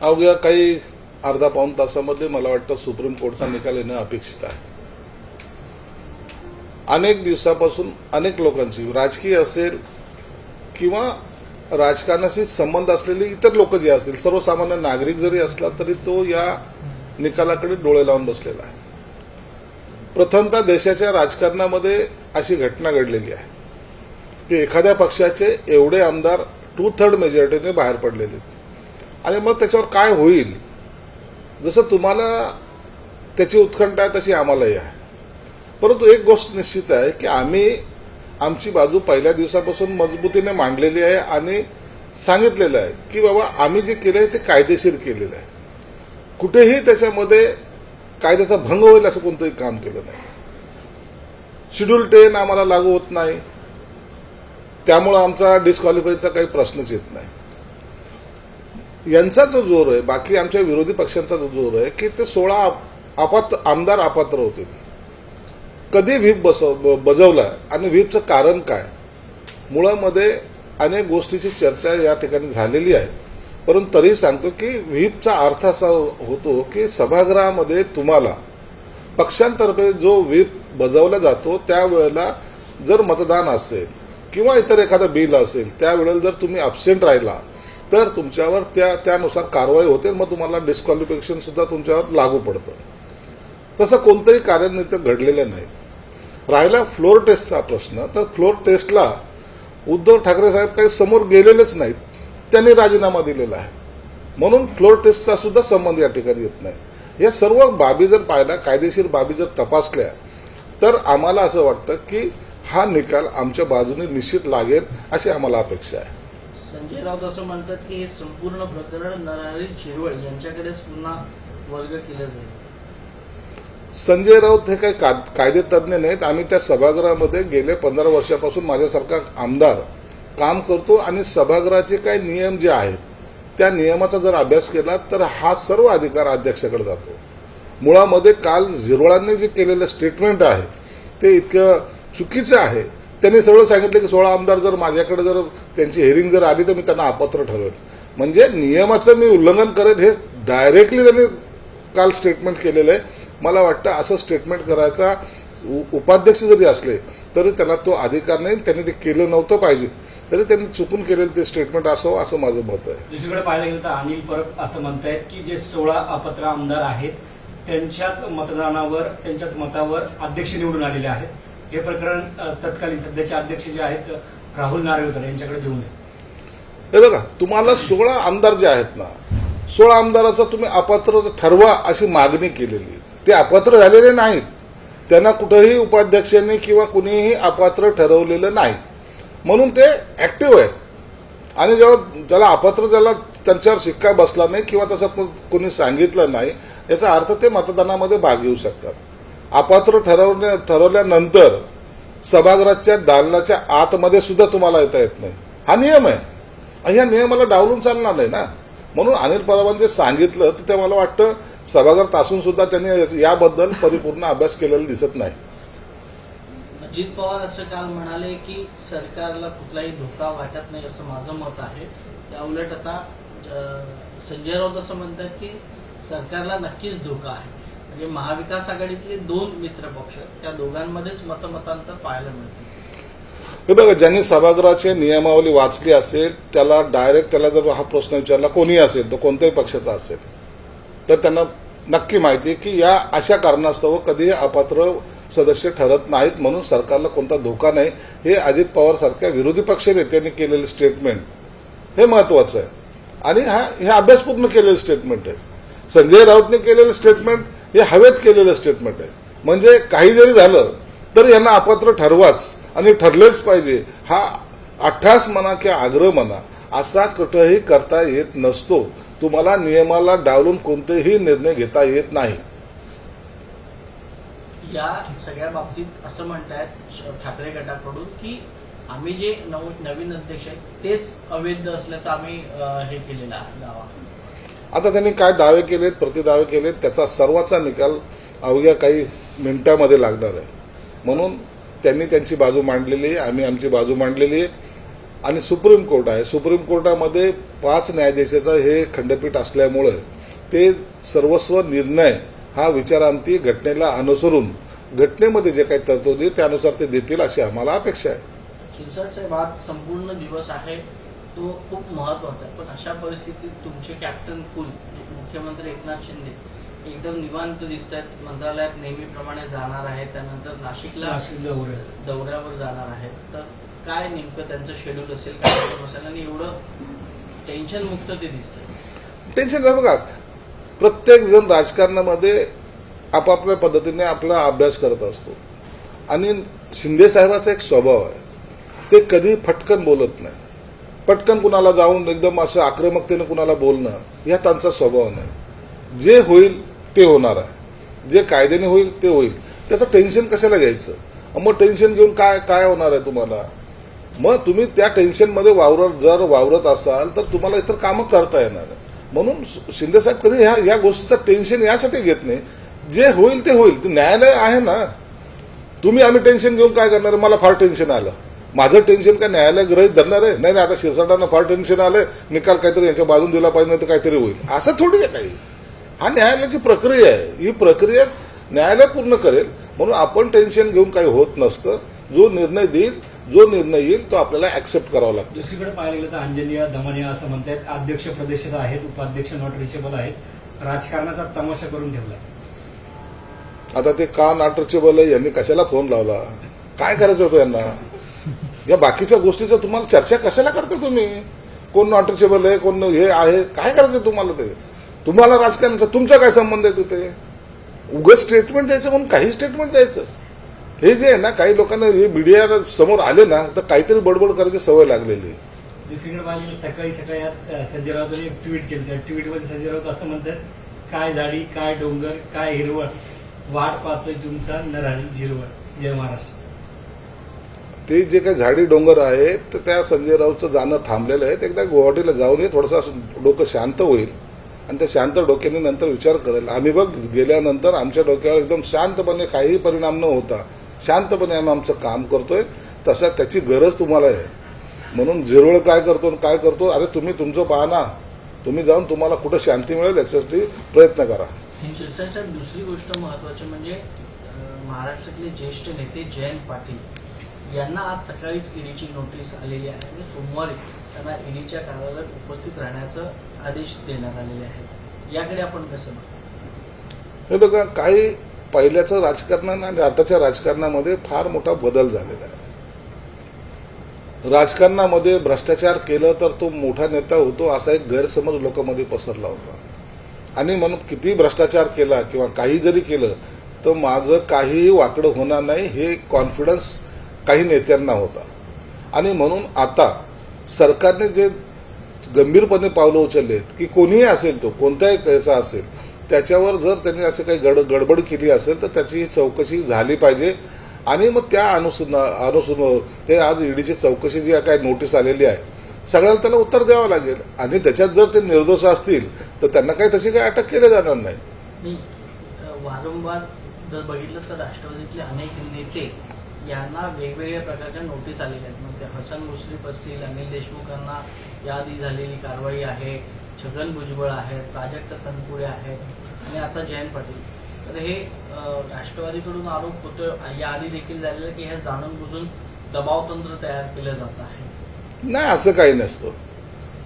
अवघ्या काही अर्धा पाऊण तासामध्ये मला वाटतं सुप्रीम कोर्टचा निकाल येणं अपेक्षित आहे. अनेक दिवसापासून अनेक लोकांची राजकीय असेल किंवा राजकारणाशी संबंध असलेले इतर लोक जे असतील, सर्वसामान्य नागरिक जरी असला तरी तो या निकालाकडे डोळे लावून बसलेला आहे. प्रथमतः देशाच्या राजकारणामध्ये अशी घटना घडलेली आहे की एखाद्या पक्षाचे एवढे आमदार 2/3 मेजॉरिटीने बाहेर पडलेले आणि मग त्याच्यावर काय होईल, जसं तुम्हाला त्याची उत्कंठा आहे तशी आम्हालाही आहे. परंतु एक गोष्ट निश्चित आहे की आम्ही आमची बाजू पहिल्या दिवसापासून मजबूतीने मांडलेली आहे आणि सांगितलेलं आहे की बाबा आम्ही जे केलं आहे ते कायदेशीर केलेलं आहे. कुठेही त्याच्यामध्ये कायद्याचा भंग होईल असं कोणतंही काम केलं नाही. शेड्यूल 10 आम्हाला लागू होत नाही, त्यामुळं आमचा डिस्क्वालिफायचा काही प्रश्नच येत नाही. यांचा जो जोर आहे, बाकी आमच्या विरोधी पक्षांचा जो जोर आहे की ते 16 आमदार अपात्र होते. कधी व्हीप बजवला आणि व्हीपचं कारण काय, मुळामध्ये अनेक गोष्टीची चर्चा या ठिकाणी झालेली आहे. परंतु तरीही सांगतो की व्हीपचा अर्थ असा होतो की सभागृहामध्ये तुम्हाला पक्षांतर्फे जो व्हीप बजावला जातो त्यावेळेला जर मतदान असेल किंवा इतर एखादा बिल असेल त्यावेळेला जर तुम्ही अब्सेंट राहिला तर तुमच्यावर त्यानुसार कारवाई होते, मग तुम्हाला डिस्क्वालिफिकेशन सुद्धा तुमच्यावर लागू पडतं. तसं कोणतंही कारण इथं घडलेलं नाही. राहिला फ्लोर टेस्टचा प्रश्न, तर फ्लोर टेस्टला उद्धव ठाकरे साहेब काही समोर गेलेलेच नाहीत, त्यांनी राजीनामा दिलेला आहे. म्हणून फ्लोर टेस्टचा सुद्धा संबंध या ठिकाणी येत नाही. या सर्व बाबी जर पाहिल्या, कायदेशीर बाबी जर तपासल्या तर आम्हाला असं वाटतं की हा निकाल आमच्या बाजूने निश्चित लागेल अशी आम्हाला अपेक्षा आहे. संजय राऊत असं म्हणतात की हे संपूर्ण प्रकरण नरहरी झिरवळ यांच्याकडेच पुन्हा वर्ग केलं जाईल. संजय राऊत हे काही कायदे तज्ज्ञ नाहीत. आम्ही त्या सभागृहामध्ये गेले 15 वर्षापासून माझ्यासारखा आमदार काम करतो आणि सभागृहाचे काही नियम जे आहेत त्या नियमाचा जर अभ्यास केला तर हा सर्व अधिकार अध्यक्षाकडे जातो. मुळामध्ये काल झिरवळांनी जे केलेलं स्टेटमेंट आहे ते इतकं चुकीचं आहे. त्यांनी सरळ सांगितलं की 16 आमदार जर माझ्याकडे जर त्यांची हेरिंग जर आली तर मी त्यांना अपात्र ठरवेल. म्हणजे नियमाचं मी उल्लंघन करेन हे डायरेक्टली त्यांनी काल स्टेटमेंट केलेलं आहे. मला वाटतं असं स्टेटमेंट करायचा उपाध्यक्ष जरी असले तरी त्यांना तो अधिकार नाही. त्यांनी ते केलं नव्हतं पाहिजे, तरी त्यांनी चुकून केलेलं ते स्टेटमेंट असावं असं माझं मत आहे. दुसरीकडे पाहायला गेलं तर अनिल परब असं म्हणतायत की जे 16 अपात्र आमदार आहेत त्यांच्याच मतदानावर, त्यांच्याच मतावर अध्यक्ष निवडून आलेले आहेत. हे प्रकरण तत्कालीन सध्याचे अध्यक्ष जे आहेत राहुल नार्वेकर यांच्याकडे देऊ नये. हे बघा, तुम्हाला 16 आमदार जे आहेत ना, 16 आमदाराचा तुम्ही अपात्र ठरवा अशी मागणी केलेली. ते अपात्र झालेले नाहीत. त्यांना कुठेही उपाध्यक्षांनी किंवा कुणीही अपात्र ठरवलेलं नाही, म्हणून ते ऍक्टिव्ह आहेत. आणि जेव्हा ज्याला अपात्र, ज्याला त्यांच्यावर शिक्का बसला नाही किंवा तसं कोणी सांगितलं नाही, याचा अर्थ ते मतदानामध्ये भाग घेऊ शकतात. अपात्र ठरवल्यानंतर सभागृहाच्या दालनाच्या आतमध्ये सुद्धा तुम्हाला येता येत नाही. हा नियम आहे. ह्या नियमाला डावलून चालणार नाही ना. म्हणून अनिल परबांनी जे सांगितलं तर ते मला वाटतं सभागृहात असून सुद्धा त्यांनी याबद्दल परिपूर्ण अभ्यास केलेला दिसत नाही. अजित पवार असं काल म्हणाले की सरकारला कुठलाही धोका वाटत नाही असं माझं मत आहे. त्या उलट आता संजय राऊत असं म्हणतात की सरकारला नक्कीच धोका आहे. म्हणजे महाविकास आघाडीतले 2 मित्र पक्ष, त्या दोघांमध्येच मतमतांतर पाहायला मिळते. हे बघा, ज्यांनी सभागृहाची नियमावली वाचली असेल त्याला डायरेक्ट त्याला जर हा प्रश्न विचारला, कोणी असेल तो कोणत्याही पक्षाचा असेल, तर त्यांना नक्की माहिती आहे की या अशा कारणास्तव कधीही अपात्र सदस्य ठरत नाहीत, म्हणून सरकारला कोणता धोका नाही. हे अजित पवार सारख्या विरोधी पक्ष नेत्यांनी केलेले स्टेटमेंट हे महत्वाचं आहे आणि हे अभ्यासपूर्ण केलेलं स्टेटमेंट आहे. संजय राऊतने केलेलं स्टेटमेंट हे हवेत केलेलं स्टेटमेंट आहे. म्हणजे काही जरी झालं तर यांना अपात्र ठरवाच आणि ठरलेच पाहिजे, हा अट्टास म्हणा किंवा आग्रह म्हणा असा कुठेही करता येत नसतो. तुम्हाला नियमाला डावलून कोणतेही निर्णय घेता येत नाही. या सगळ्या बाबतीत असं म्हणतायत ठाकरे गटाकडून की आम्ही जे नवीन अध्यक्ष आहेत तेच अवैध असल्याचं आम्ही हे केलेला दावा. आता त्यांनी काय दावे केलेत, प्रतिदावे केलेत, त्याचा सर्वाचा निकाल अवघ्या काही मिनिटांमध्ये लागणार आहे. म्हणून त्यांनी त्यांची बाजू मांडलेली आहे, आम्ही आमची बाजू मांडलेली आहे आणि सुप्रीम कोर्ट आहे. सुप्रीम कोर्टामध्ये 5 न्यायाधीशाचं हे खंडपीठ असल्यामुळे ते सर्वस्व निर्णय हा विचारांती घटनेला अनुसरून घटनेमध्ये जे काही तरतुदी त्यानुसार ते देतील अशी आम्हाला अपेक्षा आहे. खिरसाट साहेब, आज संपूर्ण दिवस आहे तो खूप महत्वाचा आहे, पण अशा परिस्थितीत तुमचे कॅप्टन कूल मुख्यमंत्री एकनाथ शिंदे एकदम निवांत दिसत आहेत. मंत्रालयात नेहमीप्रमाणे जाणार आहेत, त्यानंतर नाशिकला दौऱ्यावर जाणार आहेत. तर काय नेमकं त्यांचं शेड्यूल असेल, काय असेल, आणि एवढं टेन्शन मुक्त ते दिसतं? टेन्शन नाही बघा, प्रत्येक जण राजकारणामध्ये आपापल्या पद्धतीने आपला अभ्यास करत असतो आणि शिंदे साहेबाचा एक स्वभाव आहे, ते कधी फटकन बोलत नाही. पटकन कुणाला जाऊन एकदम असं आक्रमकतेने कुणाला बोलणं या त्यांचा स्वभाव नाही. जे होईल ते होणार आहे, जे कायद्याने होईल ते होईल. त्याचं टेन्शन कशाला घ्यायचं? मग टेन्शन घेऊन काय काय होणार आहे तुम्हाला? मग तुम्ही त्या टेन्शनमध्ये वावरत असाल तर तुम्हाला इतर कामं करता येणार नाही. म्हणून शिंदेसाहेब कधी ह्या गोष्टीचं टेन्शन यासाठी घेत नाही, जे होईल ते होईल. ते न्यायालय आहे ना. आम्ही टेन्शन घेऊन काय करणार? मला फार टेन्शन आलं, माझं टेन्शन काय न्यायालय गृहीत धरणार आहे? नाही, आता शिरसाटांना फार टेन्शन आलंय, निकाल काहीतरी यांच्या बाजून दिला पाहिजे, नाही तर काहीतरी होईल, असं थोडी आहे काही. हा न्यायालयाची प्रक्रिया आहे, ही प्रक्रिया न्यायालय पूर्ण करेल. म्हणून आपण टेन्शन घेऊन काही होत नसतं. जो निर्णय येईल तो आपल्याला ऍक्सेप्ट करावा लागतो. दुसरीकडे पाहायला गेलं तर अंजलिया दमानिया असं म्हणतात, अध्यक्ष प्रदेशात आहेत, उपाध्यक्ष नॉट रिचेबल आहेत, राजकारणाचा तमाशा करून ठेवलाय. आता ते का नॉट रिचेबल आहे, यांनी कशाला फोन लावला? काय करायचं होतं यांना? या बाकीच्या गोष्टीचं तुम्हाला चर्चा कशाला करता तुम्ही? कोण नॉट रिचेबल आहे, कोण हे आहे, काय करायचं तुम्हाला? ते तुम्हाला राजकारणाचा तुमचा काय संबंध आहे तिथे? उगाच स्टेटमेंट द्यायचं म्हणून काही स्टेटमेंट द्यायचं. हे जे आहे ना, काही लोकांना हे मीडिया समोर आले ना तर काहीतरी बडबड करायची सवय लागलेली आहे. दुसरीकडे पाहिजे सकाळी आज संजय राऊतांनी एक ट्विट केलं. त्या ट्विटमध्ये संजय राऊत असं म्हणतात, काय झाडी, काय डोंगर, काय हिरवळ, वाट पाहतोय तुमचा नराळी जिरवळ, जय महाराष्ट्र. ते जे काही झाडी डोंगर आहेत तर त्या संजय राऊतचं जाणं थांबलेलं आहे. एकदा गुवाहाटीला जाऊन ये, थोडंसं डोकं शांत होईल आणि त्या शांत डोक्याने नंतर विचार करेल. आम्ही बघ गेल्यानंतर आमच्या डोक्यावर एकदम शांतपणे काहीही परिणाम न होता शांतपणे आम्ही आमचं काम करतोय. तसा त्याची गरज तुम्हाला आहे. म्हणून जिरवळ काय करतो, अरे तुम्ही तुमचं पाहा ना, तुम्ही जाऊन तुम्हाला कुठं शांती मिळेल याच्यासाठी प्रयत्न करा. शिरसाट, दुसरी गोष्ट महत्वाची म्हणजे महाराष्ट्रातले ज्येष्ठ नेते जयंत पाटील यांना आज सकाळीच ईडीची नोटीस आलेली आहे आणि सोमवारी त्यांना ईडीच्या कार्यालयात उपस्थित राहण्याचा आदेश देण्यात आलेले आहेत. याकडे आपण कसं बघतो? हे बघा, काही पहिल्याचं राजकारण आणि आताच्या राजकारणामध्ये फार मोठा बदल झालेला आहे. राजकारणामध्ये भ्रष्टाचार केलं तर तो मोठा नेता होतो असा एक गैरसमज लोकांमध्ये पसरला होता. आणि म्हणून किती भ्रष्टाचार केला किंवा काही जरी केलं तर माझं काहीही वाकडं होणार नाही हे कॉन्फिडन्स काही नेत्यांना होता. आणि म्हणून आता सरकारने जे गंभीरपणे पावलं उचललेत की कोणीही असेल, तो कोणत्याही याचा असेल, त्याच्यावर जर त्यांनी असं काही गडबड केली असेल तर त्याची चौकशी झाली पाहिजे. आणि मग त्या अनुसरून ते आज ईडीची चौकशी जी काय नोटीस आलेली आहे सगळ्याला त्याला उत्तर द्यावं लागेल. आणि त्याच्यात जर ते निर्दोष असतील तर त्यांना काही तशी काही अटक केली जाणार नाही. वारंवार जर बघितलं तर राष्ट्रवादीतले अनेक नेते यांना वेगवेगळ्या प्रकारच्या नोटीस आलेल्या आहेत. मग ते हसन मुश्रीफ असतील, अनिल देशमुखांना याआधी झालेली कारवाई आहे, छगन भुजबळ आहेत, प्राजक्त तनपुरे आहेत आणि आता जयंत पाटील. तर हे राष्ट्रवादीकडून आरोप होतोय, याआधी देखील झालेलं की हे जाणून बुजून दबाव तंत्र तयार केलं जात आहे. नाही, असं काही नसतं.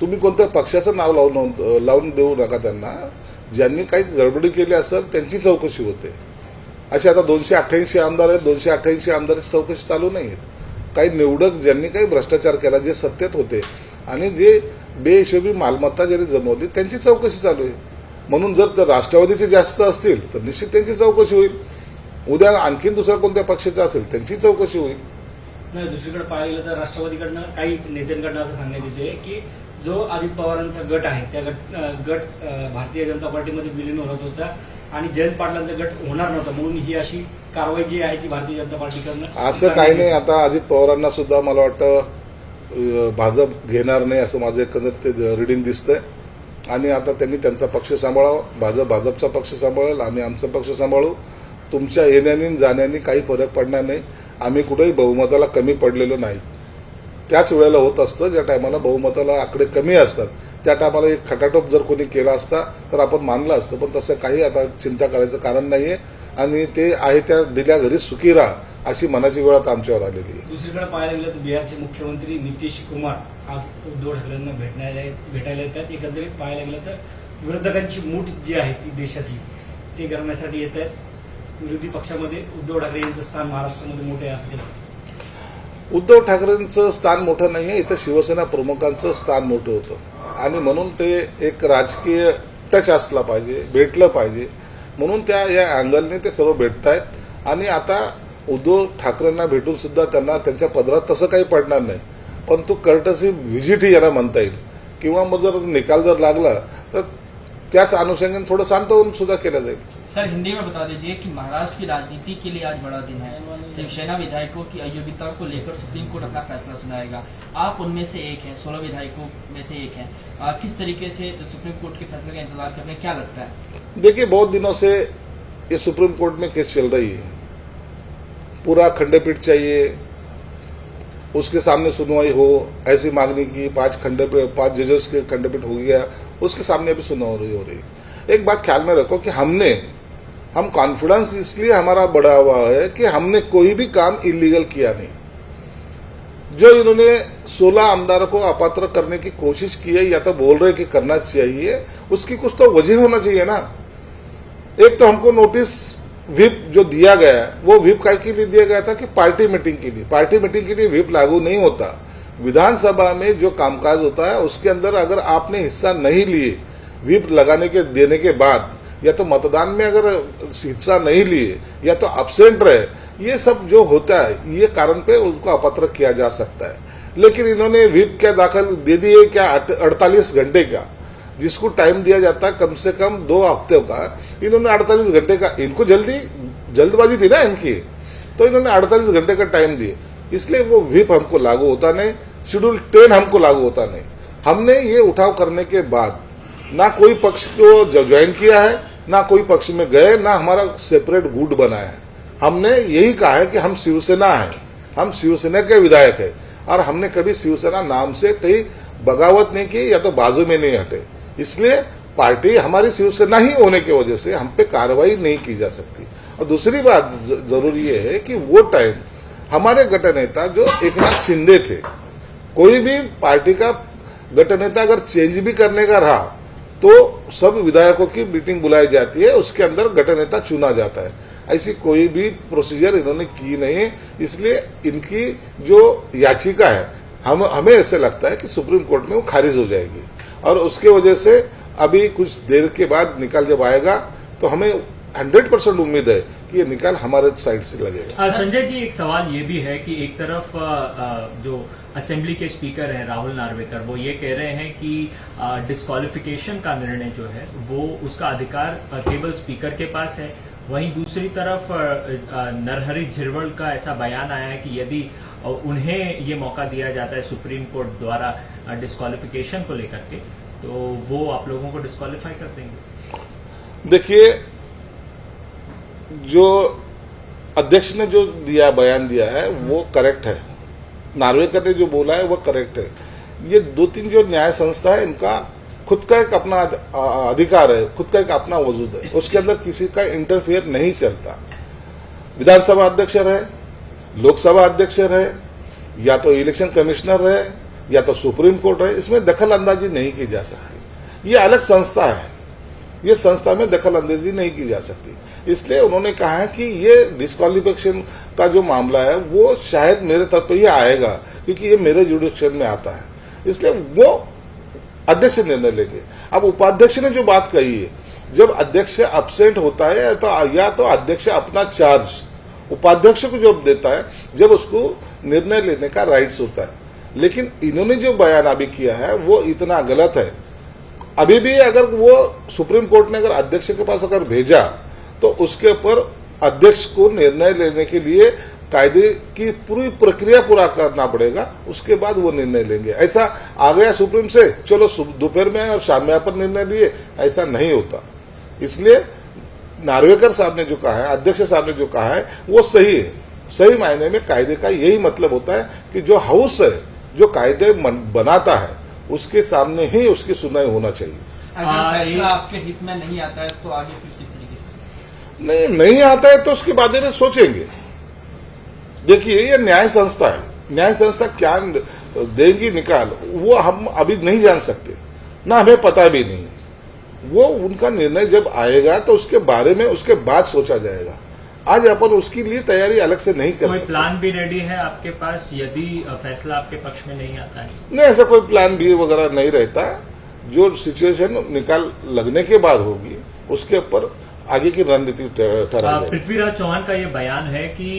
तुम्ही कोणत्या पक्षाचं नाव लावून देऊ नका त्यांना. ज्यांनी काही गडबडी केली असेल त्यांची चौकशी होते. असे आता 288 आमदार आहेत, 288 आमदारांची चौकशी चालू नाही आहेत. काही निवडक ज्यांनी काही भ्रष्टाचार केला, जे सत्तेत होते आणि जे बेहिशोबी मालमत्ता ज्यांनी जमवली त्यांची चौकशी चालू आहे. म्हणून जर राष्ट्रवादीचे जास्त असतील तर निश्चित त्यांची चौकशी होईल. उद्या आणखीन दुसऱ्या कोणत्या पक्षाचा असेल त्यांची चौकशी होईल. नाही, दुसरीकडे पाहायला गेलं तर राष्ट्रवादीकडनं काही नेत्यांकडनं असं सांगण्यात येते की जो अजित पवारांचा गट आहे त्या गट भारतीय जनता पार्टीमध्ये विलीन होत होता आणि जयंत पाटलांचा गट होणार नव्हता, म्हणून ही अशी कारवाई जी आहे ती भारतीय जनता पार्टीकडनं. असं काही नाही. आता अजित पवारांना सुद्धा मला वाटतं भाजप घेणार नाही असं माझं एकंदर ते रिडिंग दिसतंय. आणि आता त्यांनी त्यांचा पक्ष सांभाळावा, भाजपचा पक्ष सांभाळेल, आम्ही आमचा पक्ष सांभाळू. तुमच्या येण्याने जाण्याने काही फरक पडणार नाही. आम्ही कुठेही बहुमताला कमी पडलेलो नाही. त्याच वेळेला होत असतं ज्या टायमाला बहुमताला आकडे कमी असतात त्या टायमाला एक खटाटोप जर कोणी केला असता तर आपण मानलं असतं, पण तसं काही आता चिंता करायचं कारण नाही आहे आणि ते आहे त्या दिल्या घरी सुखी राहा अशी मनाची वेळ आता आमच्यावर आलेली आहे. दुसरीकडे पाहायला गेलं तर बिहारचे मुख्यमंत्री नितीश कुमार आज उद्धव ठाकरेंना भेटायला येतात. एकंदरीत पाहायला गेलं तर विरोधकांची मूठ जी आहे ती देशातली ते करण्यासाठी येत आहेत. विरोधी पक्षामध्ये उद्धव ठाकरे यांचं स्थान महाराष्ट्रामध्ये मोठे आहे असं ते म्हणतात. उद्धव ठाकरेंचं स्थान मोठं नाही आहे, इथं शिवसेना प्रमुखांचं स्थान मोठं होतं आणि म्हणून ते एक राजकीय टच असला पाहिजे, भेटलं पाहिजे म्हणून त्या या अँगलने ते सर्व भेटतायत. आणि आता उद्धव ठाकरेंना भेटून सुद्धा त्यांना त्यांच्या पदरात तसं काही पडणार नाही, पण तो कर्टसी व्हिजिट ही याला म्हणता येईल किंवा मग जर निकाल जर लागला तर त्याच अनुषंगाने थोडं सांत्वन सुद्धा केलं जाईल. सर हिंदी में बता दीजिए कि महाराष्ट्र की राजनीति के लिए आज बड़ा दिन है। शिवसेना विधायकों की अयोग्यता को लेकर सुप्रीम कोर्ट अपना फैसला सुनाएगा। आप उनमें से एक हैं, 16 विधायकों में से एक हैं। किस तरीके से सुप्रीम कोर्ट के फैसले का इंतजार कर रहे हैं, क्या लगता है? देखिए, बहुत दिनों से ये सुप्रीम कोर्ट में केस चल रही है, पूरा खंडपीठ चाहिए, उसके सामने सुनवाई हो, ऐसी मांगनी की 5 जजेस के खंडपीठ हो गया, उसके सामने अभी सुनवाई हो रही है। एक बात ख्याल में रखो कि हम कॉन्फिडेंस इसलिए हमारा बढ़ा हुआ है कि हमने कोई भी काम इलीगल किया नहीं। जो इन्होंने 16 आमदारों को अपात्र करने की कोशिश की है या तो बोल रहे कि करना चाहिए, उसकी कुछ तो वजह होना चाहिए ना। एक तो हमको नोटिस व्हिप जो दिया गया है वो व्हिप काय के लिए दिया गया था कि पार्टी मीटिंग के लिए। पार्टी मीटिंग के लिए व्हिप लागू नहीं होता। विधानसभा में जो कामकाज होता है उसके अंदर अगर आपने हिस्सा नहीं लिए, व्हिप लगाने के देने के बाद, या तो मतदान में अगर हिस्सा नहीं लिए या तो अब्सेंट रहे, ये सब जो होता है ये कारण पे उनको अपात्र किया जा सकता है। लेकिन इन्होंने व्हिप क्या दाखिल दे दिए क्या 48 घंटे का, जिसको टाइम दिया जाता है कम से कम 2 हफ्ते का, इन्होंने 48 घंटे का, इनको जल्दबाजी थी ना इनकी, तो इन्होंने 48 घंटे का टाइम दिए, इसलिए वो व्हिप हमको लागू होता नहीं, शेड्यूल 10 हमको लागू होता नहीं। हमने ये उठाव करने के बाद ना कोई पक्ष को ज्वाइन किया है, ना कोई पक्ष में गए, ना हमारा सेपरेट गुट बना है। हमने यही कहा है कि हम शिवसेना है, हम शिवसेना के विधायक है और हमने कभी शिवसेना नाम से कहीं बगावत नहीं की या तो बाजू में नहीं हटे। इसलिए पार्टी हमारी शिवसेना ही होने की वजह से हम पे कार्रवाई नहीं की जा सकती। और दूसरी बात जरूरी ये है कि वो टाइम हमारे गट नेता जो एकनाथ शिंदे थे, कोई भी पार्टी का गट नेता अगर चेंज भी करने का रहा तो सब विधायकों की मीटिंग बुलाई जाती है, उसके अंदर गट नेता चुना जाता है। ऐसी कोई भी प्रोसीजर इन्होंने की नहीं है, इसलिए इनकी जो याचिका है हमें ऐसे लगता है कि सुप्रीम कोर्ट में वो खारिज हो जाएगी और उसके वजह से अभी कुछ देर के बाद निकाल जब आएगा तो हमें 100% उम्मीद है कि ये निकाल हमारे साइड से लगेगा। संजय जी, एक सवाल ये भी है कि एक तरफ जो असेंबली के स्पीकर हैं राहुल नार्वेकर, वो ये कह रहे हैं कि डिस्क्वालिफिकेशन का निर्णय जो है वो उसका अधिकार केवल स्पीकर के पास है। वहीं दूसरी तरफ नरहरि झिरवल का ऐसा बयान आया है कि यदि उन्हें ये मौका दिया जाता है सुप्रीम कोर्ट द्वारा डिस्क्वालिफिकेशन को लेकर के, तो वो आप लोगों को डिस्क्वालीफाई कर देंगे। देखिए, जो अध्यक्ष ने जो बयान दिया है वो करेक्ट है, नार्वेकर ने जो बोला है वो करेक्ट है। ये 2-3 जो न्याय संस्था है इनका खुद का एक अपना अधिकार है, खुद का एक अपना वजूद है, उसके अंदर किसी का इंटरफेयर नहीं चलता। विधानसभा अध्यक्ष रहे, लोकसभा अध्यक्ष रहे, या तो इलेक्शन कमिश्नर रहे, या तो सुप्रीम कोर्ट रहे, इसमें दखल अंदाजी नहीं की जा सकती। ये अलग संस्था है, ये संस्था में दखल अंदाजी नहीं की जा सकती। इसलिए उन्होंने कहा है कि ये डिस्क्वालिफिकेशन का जो मामला है वो शायद मेरे तरफ ही आएगा क्योंकि ये मेरे जुडिक्शन में आता है, इसलिए वो अध्यक्ष निर्णय लेंगे। अब उपाध्यक्ष ने जो बात कही है, जब अध्यक्ष अब्सेंट होता है या तो अध्यक्ष अपना चार्ज उपाध्यक्ष को जब देता है, जब उसको निर्णय लेने का राइट्स होता है। लेकिन इन्होंने जो बयान अभी किया है वो इतना गलत है। अभी भी अगर वो सुप्रीम कोर्ट ने अगर अध्यक्ष के पास अगर भेजा तो उसके ऊपर अध्यक्ष को निर्णय लेने के लिए कायदे की पूरी प्रक्रिया पूरा करना पड़ेगा, उसके बाद वो निर्णय लेंगे। ऐसा आ गया सुप्रीम से, चलो दोपहर में और शाम में पर निर्णय लिए, ऐसा नहीं होता। इसलिए नार्वेकर साहब ने जो कहा है, अध्यक्ष साहब ने जो कहा है वो सही है। सही मायने में कायदे का यही मतलब होता है कि जो हाउस है, जो कायदे बनाता है उसके सामने ही उसकी सुनवाई होना चाहिए। अगर फैसला आपके हित में नहीं आता है तो आगे फिर किस तरीके से? नहीं आता है तो उसके बारे में सोचेंगे। देखिए, ये न्याय संस्था है, न्याय संस्था क्या देंगी निकाल वो हम अभी नहीं जान सकते, ना हमें पता भी नहीं। वो उनका निर्णय जब आएगा तो उसके बारे में उसके बाद सोचा जाएगा। आज अपन उसके लिए तैयारी अलग से नहीं कर कोई सकते। प्लान भी रेडी है आपके पास यदि फैसला आपके पक्ष में नहीं आता है? नहीं, ऐसा कोई प्लान बी वगैरह नहीं रहता। जो सिचुएशन निकाल लगने के बाद होगी उसके ऊपर आगे की रणनीति ठहरा जाएगी। पृथ्वीराज चौहान का ये बयान है कि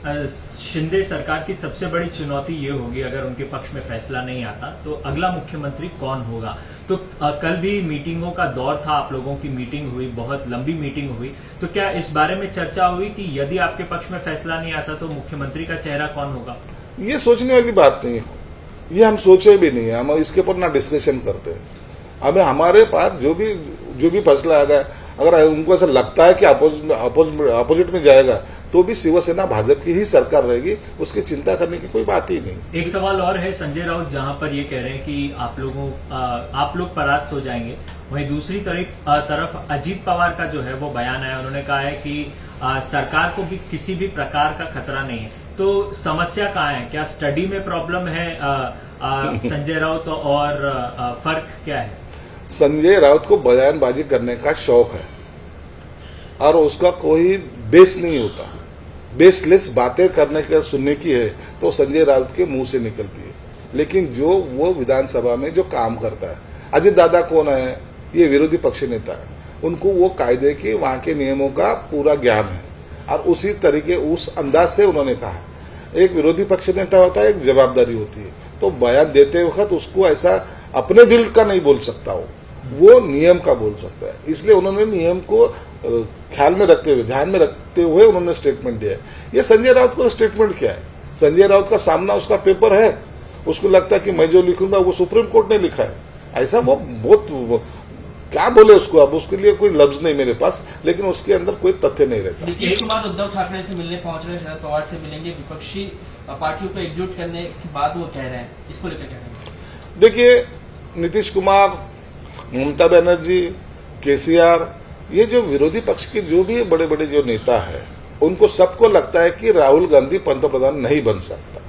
शिंदे सरकार की सबसे बड़ी चुनौती ये होगी अगर उनके पक्ष में फैसला नहीं आता तो अगला मुख्यमंत्री कौन होगा। तो कल भी मीटिंगों का दौर था, आप लोगों की मीटिंग हुई, बहुत लंबी मीटिंग हुई, तो क्या इस बारे में चर्चा हुई कि यदि आपके पक्ष में फैसला नहीं आता तो मुख्यमंत्री का चेहरा कौन होगा? ये सोचने वाली बात नहीं है, ये हम सोचे भी नहीं है, हम इसके ऊपर ना डिस्कशन करते हैं। हमें हमारे पास जो भी फैसला आ गया, अगर उनको ऐसा लगता है कि अपोजिट में जाएगा तो भी शिवसेना भाजपा की ही सरकार रहेगी, उसकी चिंता करने की कोई बात ही नहीं। एक सवाल और है संजय राउत, जहां पर ये कह रहे हैं कि आप लोग परास्त हो जाएंगे, वहीं दूसरी तरफ अजीत पवार का जो है वो बयान है, उन्होंने कहा है कि सरकार को भी किसी भी प्रकार का खतरा नहीं है। तो समस्या कहाँ है? क्या स्टडी में प्रॉब्लम है संजय राउत और फर्क क्या है? संजय राउत को बयानबाजी करने का शौक है और उसका कोई बेस नहीं होता। बेसलेस बातें करने का सुनने की है तो संजय राउत के मुंह से निकलती है, लेकिन जो वो विधानसभा में जो काम करता है, अजित दादा कौन है? ये विरोधी पक्ष नेता है, उनको वो कायदे के वहां के नियमों का पूरा ज्ञान है और उसी तरीके उस अंदाज से उन्होंने कहा। एक विरोधी पक्ष नेता होता है, एक जवाबदारी होती है, तो बयान देते वक्त उसको ऐसा अपने दिल का नहीं बोल सकता, वो नियम का बोल सकता है। इसलिए उन्होंने नियम को ख्याल में रखते हुए, ध्यान में रखते हुए उन्होंने स्टेटमेंट दिया है। ये संजय राउत को स्टेटमेंट क्या है? संजय राउत का सामना उसका पेपर है, उसको लगता है कि मैं जो लिखूंगा वो सुप्रीम कोर्ट ने लिखा है, ऐसा वो बहुत क्या बोले उसको, अब उसके लिए कोई लफ्ज नहीं मेरे पास, लेकिन उसके अंदर कोई तथ्य नहीं रहता। नीतीश कुमार उद्धव ठाकरे से मिलने पहुंच रहे, शरद पवार से मिलेंगे, विपक्षी पार्टियों को एकजुट करने की बात वो कह रहे हैं, इसको लेकर क्या कहेंगे? देखिए, नीतीश कुमार, ममता बनर्जी, केसीआर, ये जो विरोधी पक्ष के जो भी बड़े बड़े जो नेता है, उनको सबको लगता है कि राहुल गांधी पंतप्रधान नहीं बन सकता।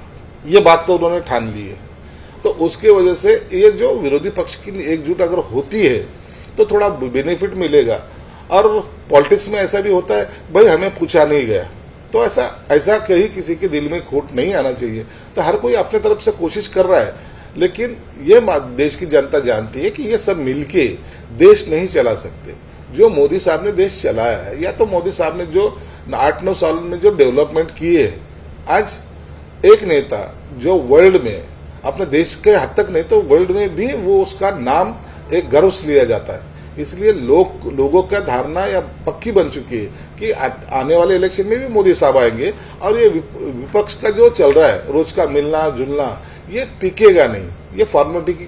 ये बात तो उन्होंने ठान ली है, तो उसके वजह से ये जो विरोधी पक्ष की एकजुट अगर होती है तो थोड़ा बेनिफिट मिलेगा। और पॉलिटिक्स में ऐसा भी होता है, भाई हमें पूछा नहीं गया, तो ऐसा कहीं किसी के दिल में खोट नहीं आना चाहिए। तो हर कोई अपने तरफ से कोशिश कर रहा है, लेकिन ये देश की जनता जानती है कि ये सब मिलके देश नहीं चला सकते। जो मोदी साहब ने देश चलाया है, या तो मोदी साहब ने जो 8-9 साल में जो डेवलपमेंट किए, आज एक नेता जो वर्ल्ड में अपने देश के हद तक नहीं तो वर्ल्ड में भी वो उसका नाम एक गर्व से लिया जाता है। इसलिए लोगों का धारणा या पक्की बन चुकी है कि आने वाले इलेक्शन में भी मोदी साहब आएंगे, और ये विपक्ष का जो चल रहा है रोज का मिलना जुलना, ये टिकेगा नहीं। ये फॉर्मेलिटी की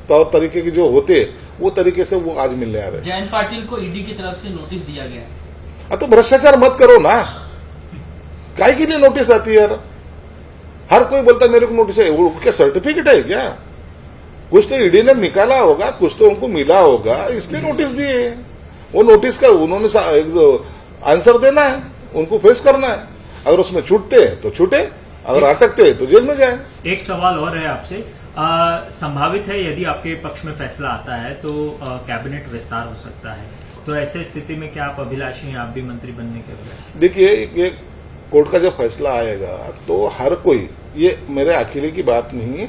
तौर तरीके के जो होते वो तरीके से वो आज मिलने आ रहे हैं। जयंत पाटिल को ईडी की तरफ से नोटिस दिया गया है। तो भ्रष्टाचार मत करो ना, काय के लिए नोटिस आती है यार? हर कोई बोलता है मेरे को नोटिस है, वो क्या सर्टिफिकेट है क्या? कुछ तो ईडी ने निकाला होगा, कुछ तो उनको मिला होगा, इसलिए नोटिस दिए। वो नोटिस का उन्होंने आंसर देना है, उनको फेस करना है। अगर उसमें छूटते तो छूटे, अगर अटकते तो जेल में जाए। एक सवाल और है आपसे, संभावित है यदि आपके पक्ष में फैसला आता है तो कैबिनेट विस्तार हो सकता है, तो ऐसे स्थिति में क्या आप अभिलाषी हैं, आप भी मंत्री बनने के लिए? देखिए, ये कोर्ट का जब फैसला आएगा तो हर कोई, ये मेरे अकेले की बात नहीं है,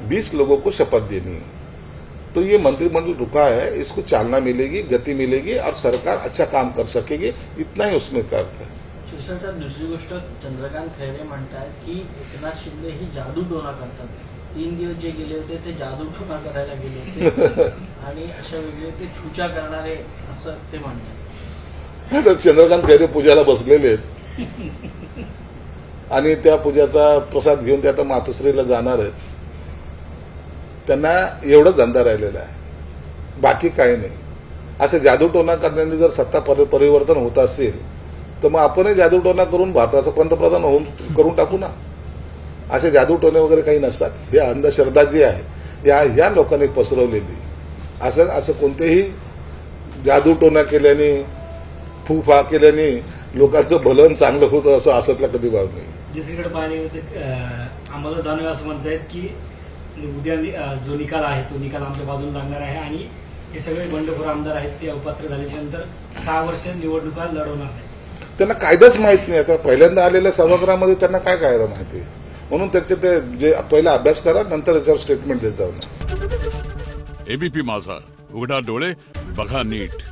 20 लोगों को शपथ देनी है। तो ये मंत्रिमंडल रुका है, इसको चालना मिलेगी, गति मिलेगी और सरकार अच्छा काम कर सकेगी, इतना ही उसमें का अर्थ है। शिवसेना दुसरी गोष्ट, चंद्रकांत खैरे म्हणतात की एकनाथ शिंदे ही जादू टोना करतात. 3 दिवस जे गेले होते ते जादू टोना करायला गेले होते आणि अशा वेगळे ते छुचा करणारे असं ते म्हणतात. चंद्रकांत खैरे पूजाला बसलेले आहेत आणि त्या पूजाचा प्रसाद घेऊन ते आता मातोश्रीला जाणार आहेत. त्यांना एवढा धंदा राहिलेला आहे, बाकी काही नाही. असे जादूटोना करण्याने जर सत्ता परिवर्तन होत असेल तर मग आपणही जादूटोना करून भारताचं पंतप्रधान करून टाकू ना. असे जादूटोने वगैरे काही नसतात. हे अंधश्रद्धा जी आहे ह्या लोकांनी पसरवलेली असं कोणतेही जादूटोना केल्याने फूफा केल्याने लोकांचं भलन चांगलं होतं असं असतला कधी भाव नाही. दुसरीकडे पाहिणे आम्हाला जाणवे असं म्हणतायत की उद्या जो निकाल आहे तो निकाल आमच्या बाजूने लागणार आहे आणि हे सगळे बंडखोर आमदार आहेत ते अपात्र झाल्याच्या नंतर 6 वर्ष निवडणुका लढवणार नाही. त्यांना कायदाच माहित नाही. आता पहिल्यांदा आलेल्या सभागृहामध्ये त्यांना काय कायदा माहिती आहे, म्हणून त्याचे ते जे पहिला अभ्यास करा नंतर याच्यावर स्टेटमेंट देत जाऊ. एबीपी माझा, उघडा डोळे बघा नीट.